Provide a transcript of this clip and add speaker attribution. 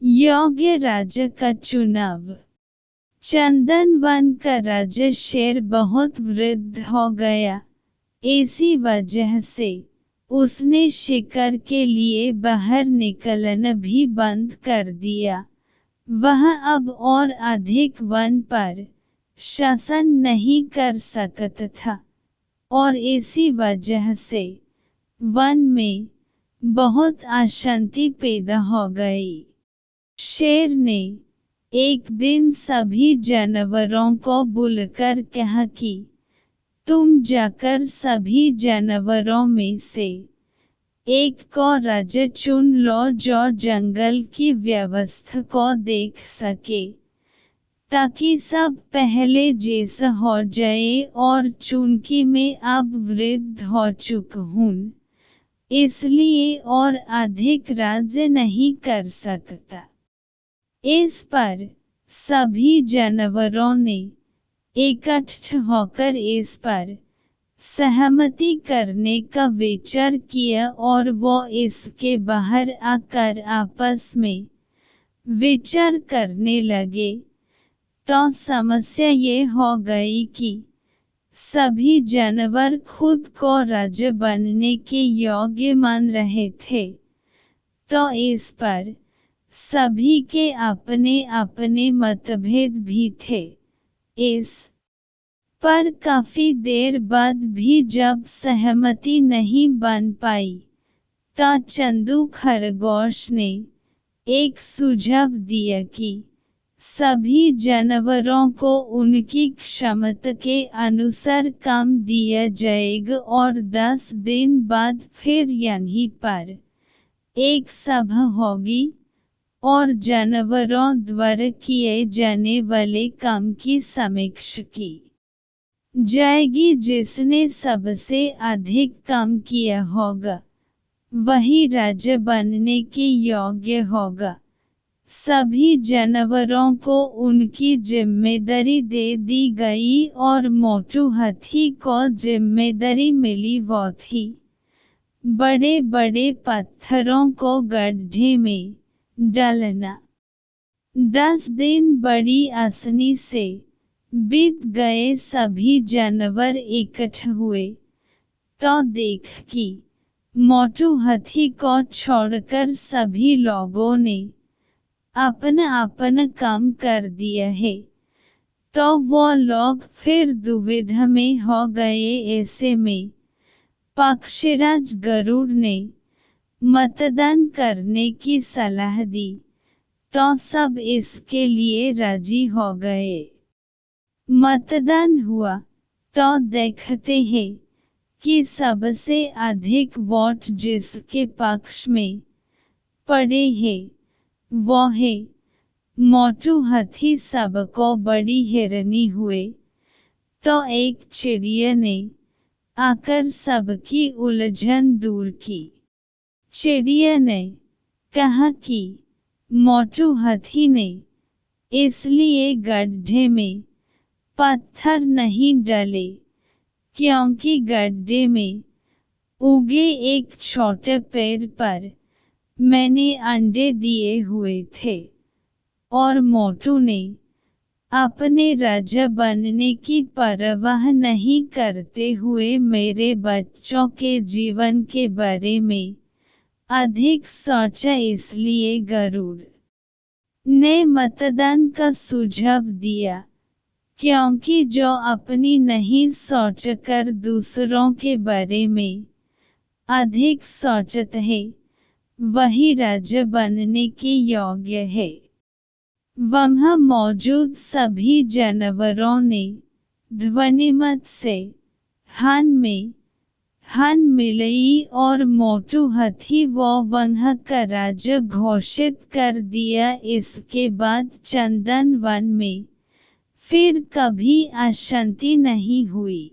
Speaker 1: योग्य राज्य का चुनाव। चंदन वन का राज्य शेर बहुत वृद्ध हो गया। इसी वजह से उसने शिकार के लिए बाहर निकलना भी बंद कर दिया। वह अब और अधिक वन पर शासन नहीं कर सकता था और इसी वजह से वन में बहुत अशांति पैदा हो गई। शेर ने एक दिन सभी जानवरों को बुलाकर कहा कि तुम जाकर सभी जानवरों में से एक को राजा चुन लो जो जंगल की व्यवस्था को देख सके, ताकि सब पहले जैसा हो जाए। और चूंकि मैं अब वृद्ध हो चुका हूँ, इसलिए और अधिक राज्य नहीं कर सकता। इस पर सभी जानवरों ने इकट्ठा होकर इस पर सहमति करने का विचार किया और वो इसके बाहर आकर आपस में विचार करने लगे। तो समस्या ये हो गई कि सभी जानवर खुद को राजा बनने के योग्य मान रहे थे। तो इस पर सभी के अपने अपने मतभेद भी थे। इस पर काफी देर बाद भी जब सहमति नहीं बन पाई, तो चंदू खरगोश ने एक सुझाव दिया कि सभी जानवरों को उनकी क्षमता के अनुसार काम दिया जाएगा और 10 दिन बाद फिर यहीं पर एक सभा होगी और जानवरों द्वारा किए जाने वाले काम की समीक्षा की जाएगी। जिसने सबसे अधिक काम किया होगा वही राजा बनने के योग्य होगा। सभी जानवरों को उनकी जिम्मेदारी दे दी गई और मोटू हाथी को जिम्मेदारी मिली वो थी बड़े बड़े पत्थरों को गड्ढे में डालना। 10 दिन बड़ी आसानी से बीत गए। सभी जानवर इकट्ठा हुए तो देख कि मोटू हाथी को छोड़कर सभी लोगों ने अपना अपना काम कर दिया है। तो वो लोग फिर दुविधा में हो गए। ऐसे में पक्षीराज गरुड़ ने मतदान करने की सलाह दी, तो सब इसके लिए राजी हो गए। मतदान हुआ तो देखते हैं कि सबसे अधिक वोट जिसके पक्ष में पड़े हैं वो है मोटू हाथी। सबको बड़ी हैरानी हुई। तो एक चिड़िया ने आकर सबकी उलझन दूर की। चिड़िया ने कहा कि मोटू हाथी ने इसलिए गड्ढे में पत्थर नहीं डाले क्योंकि गड्ढे में उगे एक छोटे पेड़ पर मैंने अंडे दिए हुए थे और मोटू ने अपने राजा बनने की परवाह नहीं करते हुए मेरे बच्चों के जीवन के बारे में अधिक सोचा। इसलिए गरुड़ ने मतदान का सुझाव दिया, क्योंकि जो अपनी नहीं सोचकर दूसरों के बारे में अधिक सोचता है वही राजा बनने के योग्य है। वहाँ मौजूद सभी जानवरों ने ध्वनिमत से हान मिलाई और मोटू हाथी वो वहाँ का राजा घोषित कर दिया। इसके बाद चंदन वन में फिर कभी अशांति नहीं हुई।